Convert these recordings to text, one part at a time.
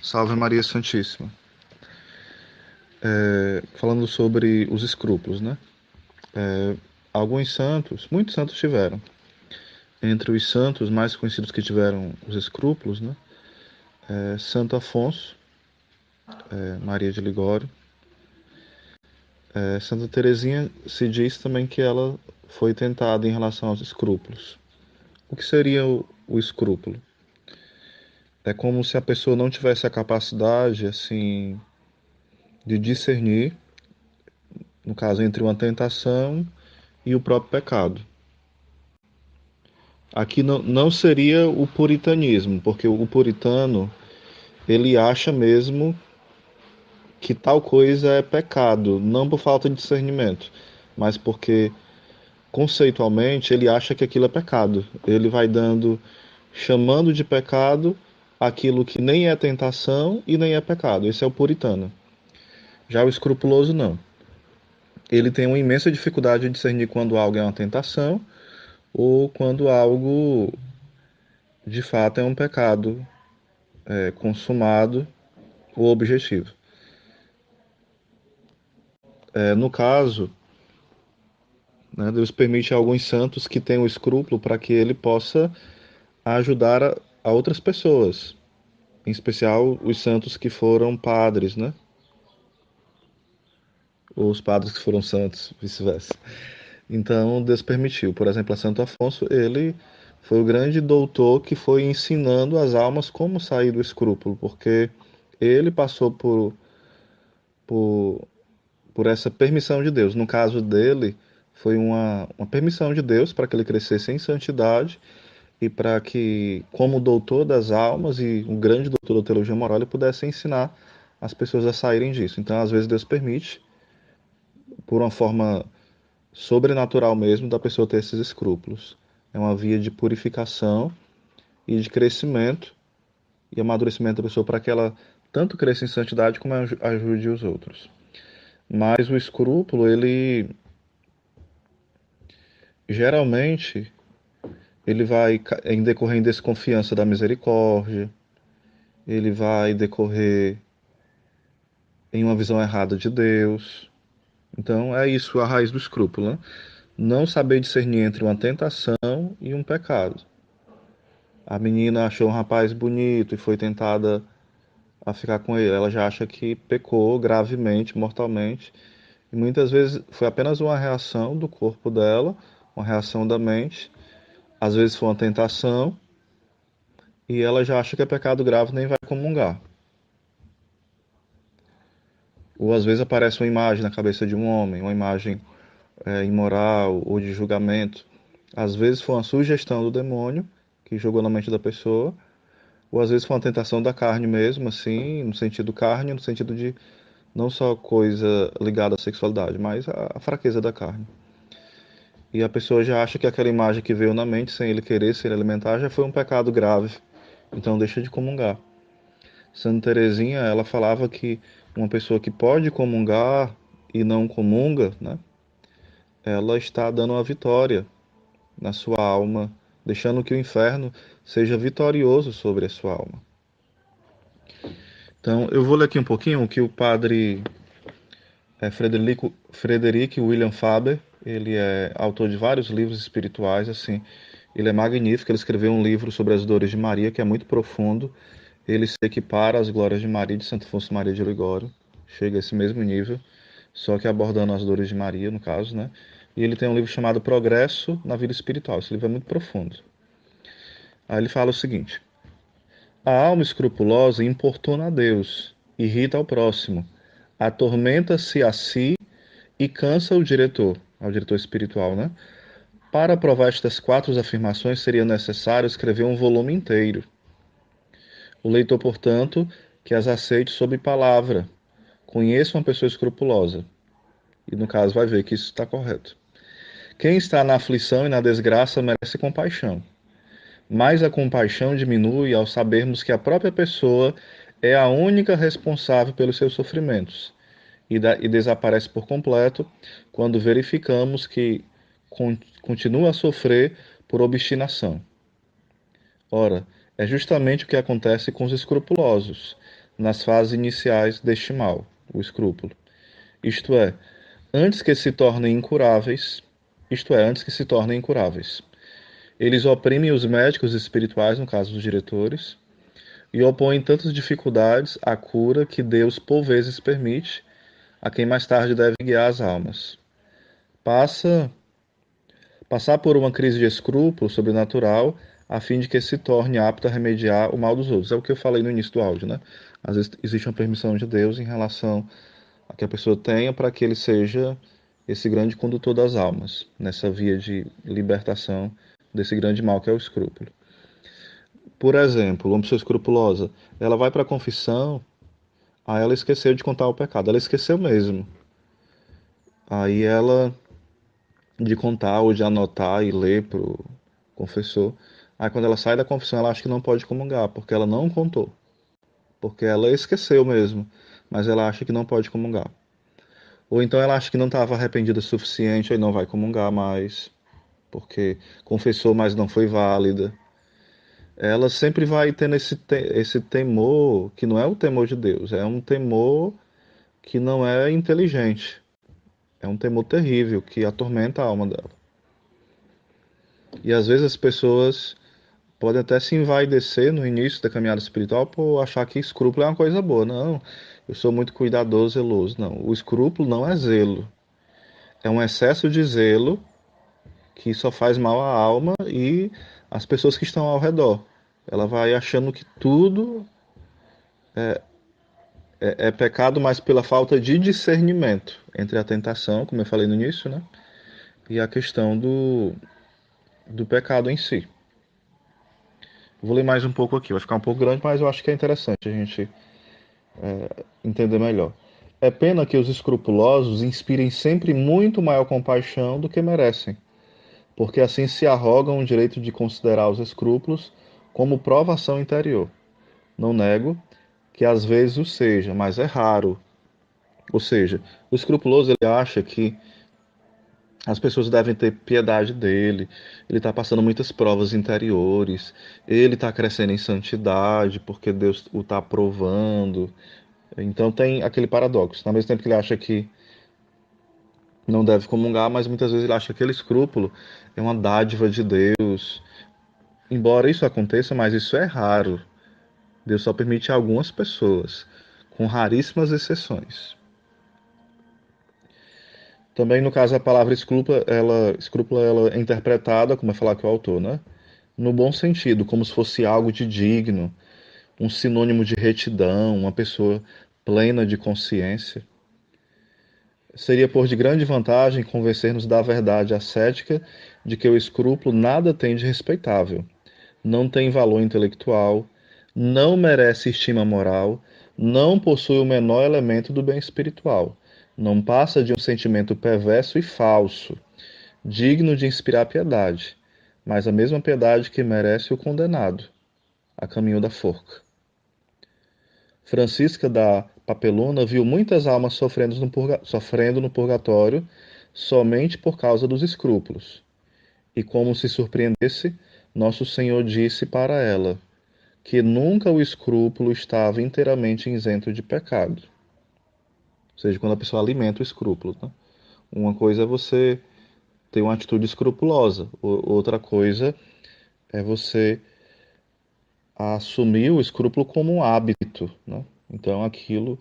Salve Maria Santíssima. Falando sobre os escrúpulos, né? Alguns santos, muitos santos tiveram. Entre os santos mais conhecidos que tiveram os escrúpulos, né? Santo Afonso, Maria de Ligório. Santa Teresinha se diz também que ela foi tentada em relação aos escrúpulos. O que seria o escrúpulo? É como se a pessoa não tivesse a capacidade, assim, de discernir, no caso, entre uma tentação e o próprio pecado. Aqui não seria o puritanismo, porque o puritano ele acha mesmo que tal coisa é pecado, não por falta de discernimento, mas porque conceitualmente ele acha que aquilo é pecado. Ele vai chamando de pecado aquilo que nem é tentação e nem é pecado. Esse é o puritano. Já o escrupuloso não. Ele tem uma imensa dificuldade de discernir quando algo é uma tentação ou quando algo de fato é um pecado consumado ou objetivo. No caso, né, Deus permite a alguns santos que tenham escrúpulo para que ele possa ajudar a outras pessoas, em especial os santos que foram padres, né? Ou os padres que foram santos, vice-versa. Então Deus permitiu. Por exemplo, a Santo Afonso, ele foi o grande doutor que foi ensinando as almas como sair do escrúpulo, porque ele passou por, por essa permissão de Deus. No caso dele, foi uma permissão de Deus para que ele crescesse em santidade e para que, como doutor das almas e um grande doutor da teologia moral, ele pudesse ensinar as pessoas a saírem disso. Então, às vezes, Deus permite, por uma forma sobrenatural mesmo, da pessoa ter esses escrúpulos. É uma via de purificação e de crescimento e amadurecimento da pessoa para que ela tanto cresça em santidade como ajude os outros. Mas o escrúpulo, ele geralmente ele vai em decorrer em desconfiança da misericórdia, ele vai decorrer em uma visão errada de Deus. Então é isso a raiz do escrúpulo, né? Não saber discernir entre uma tentação e um pecado. A menina achou um rapaz bonito e foi tentada a ficar com ele. Ela já acha que pecou gravemente, mortalmente. E muitas vezes foi apenas uma reação do corpo dela, uma reação da mente. Às vezes foi uma tentação e ela já acha que é pecado grave e nem vai comungar. Ou às vezes aparece uma imagem na cabeça de um homem, uma imagem imoral ou de julgamento. Às vezes foi uma sugestão do demônio que jogou na mente da pessoa, ou às vezes foi uma tentação da carne mesmo, assim, no sentido carne, no sentido de não só coisa ligada à sexualidade, mas à fraqueza da carne. E a pessoa já acha que aquela imagem que veio na mente, sem ele querer, sem ele alimentar, já foi um pecado grave. Então deixa de comungar. Santa Teresinha, ela falava que uma pessoa que pode comungar e não comunga, né, ela está dando uma vitória na sua alma, deixando que o inferno seja vitorioso sobre a sua alma. Então, eu vou ler aqui um pouquinho o que o padre Frederick William Faber, ele é autor de vários livros espirituais, assim, ele é magnífico, ele escreveu um livro sobre as dores de Maria, que é muito profundo, ele se equipara às glórias de Maria e de Santo Afonso Maria de Ligório, chega a esse mesmo nível, só que abordando as dores de Maria, no caso, né? E ele tem um livro chamado Progresso na Vida Espiritual, esse livro é muito profundo. Aí ele fala o seguinte: a alma escrupulosa importuna a Deus, irrita ao próximo, atormenta-se a si e cansa ao diretor espiritual, né? Para provar estas quatro afirmações seria necessário escrever um volume inteiro. O leitor, portanto, que as aceite sob palavra, conheça uma pessoa escrupulosa. E no caso vai ver que isso está correto. Quem está na aflição e na desgraça merece compaixão. Mas a compaixão diminui ao sabermos que a própria pessoa é a única responsável pelos seus sofrimentos e desaparece por completo quando verificamos que continua a sofrer por obstinação. Ora, é justamente o que acontece com os escrupulosos. nas fases iniciais deste mal, o escrúpulo. Isto é, antes que se tornem incuráveis, antes que se tornem incuráveis. Eles oprimem os médicos espirituais, no caso dos diretores, e opõem tantas dificuldades à cura que Deus por vezes permite a quem mais tarde deve guiar as almas. Passar por uma crise de escrúpulo sobrenatural a fim de que se torne apto a remediar o mal dos outros. É o que eu falei no início do áudio, né? Às vezes existe uma permissão de Deus em relação a que a pessoa tenha para que ele seja esse grande condutor das almas, nessa via de libertação desse grande mal que é o escrúpulo. Por exemplo, uma pessoa escrupulosa, ela vai para a confissão, aí ela esqueceu de contar o pecado, ela esqueceu mesmo. Aí ela, de contar ou de anotar e ler pro confessor, aí quando ela sai da confissão, ela acha que não pode comungar, porque ela não contou, porque ela esqueceu mesmo, mas ela acha que não pode comungar. Ou então ela acha que não estava arrependida o suficiente, aí não vai comungar mais, porque confessou, mas não foi válida. Ela sempre vai tendo esse temor, que não é o temor de Deus, é um temor que não é inteligente. É um temor terrível que atormenta a alma dela. E às vezes as pessoas podem até se envaidecer no início da caminhada espiritual por achar que escrúpulo é uma coisa boa. Não, eu sou muito cuidadoso, zeloso. Não, o escrúpulo não é zelo. É um excesso de zelo que só faz mal à alma e às pessoas que estão ao redor. Ela vai achando que tudo é pecado, mas pela falta de discernimento entre a tentação, como eu falei no início, né? E a questão do pecado em si. Vou ler mais um pouco aqui, vai ficar um pouco grande, mas eu acho que é interessante a gente entender melhor. É pena que os escrupulosos inspirem sempre muito maior compaixão do que merecem, porque assim se arrogam o direito de considerar os escrúpulos como provação interior. Não nego que às vezes o seja, mas é raro. Ou seja, o escrupuloso ele acha que as pessoas devem ter piedade dele, ele está passando muitas provas interiores, ele está crescendo em santidade porque Deus o está aprovando. Então tem aquele paradoxo. Ao mesmo tempo que ele acha que não deve comungar, mas muitas vezes ele acha que aquele escrúpulo é uma dádiva de Deus. Embora isso aconteça, mas isso é raro. Deus só permite a algumas pessoas, com raríssimas exceções. Também, no caso, a palavra escrúpula ela é interpretada, como é falar que o autor, né? No bom sentido, como se fosse algo de digno, um sinônimo de retidão, uma pessoa plena de consciência. Seria por de grande vantagem convencer-nos da verdade ascética de que o escrúpulo nada tem de respeitável, não tem valor intelectual, não merece estima moral, não possui o menor elemento do bem espiritual, não passa de um sentimento perverso e falso, digno de inspirar piedade, mas a mesma piedade que merece o condenado, a caminho da forca. Francisca da Papelona viu muitas almas sofrendo no purgatório somente por causa dos escrúpulos. E como se surpreendesse, Nosso Senhor disse para ela que nunca o escrúpulo estava inteiramente isento de pecado. Ou seja, quando a pessoa alimenta o escrúpulo. Né? Uma coisa é você ter uma atitude escrupulosa, outra coisa é você assumir o escrúpulo como um hábito. Né? Então aquilo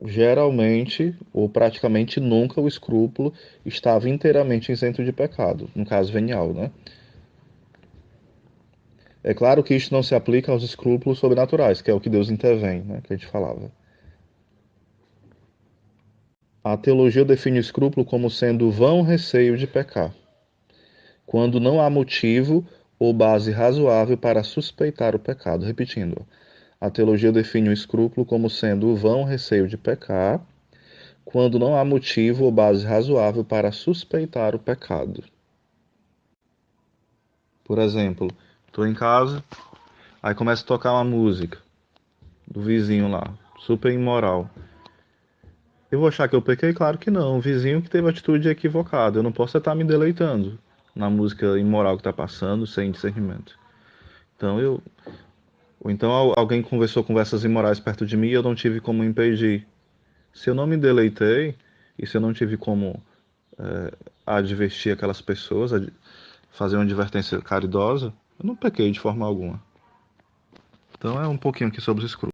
geralmente, ou praticamente nunca, o escrúpulo estava inteiramente isento de pecado, no caso venial, né? É claro que isto não se aplica aos escrúpulos sobrenaturais, que é o que Deus intervém, né, que a gente falava. A teologia define o escrúpulo como sendo vão receio de pecar, quando não há motivo ou base razoável para suspeitar o pecado. Repetindo, a teologia define o escrúpulo como sendo o vão receio de pecar, quando não há motivo ou base razoável para suspeitar o pecado. Por exemplo, estou em casa, aí começa a tocar uma música do vizinho lá, super imoral. Eu vou achar que eu pequei? Claro que não. O vizinho que teve atitude equivocada. Eu não posso estar me deleitando na música imoral que está passando sem discernimento. Então Ou então alguém conversou conversas imorais perto de mim e eu não tive como impedir. Se eu não me deleitei e se eu não tive como advertir aquelas pessoas, fazer uma advertência caridosa, eu não pequei de forma alguma. Então é um pouquinho aqui sobre os escrúpulos.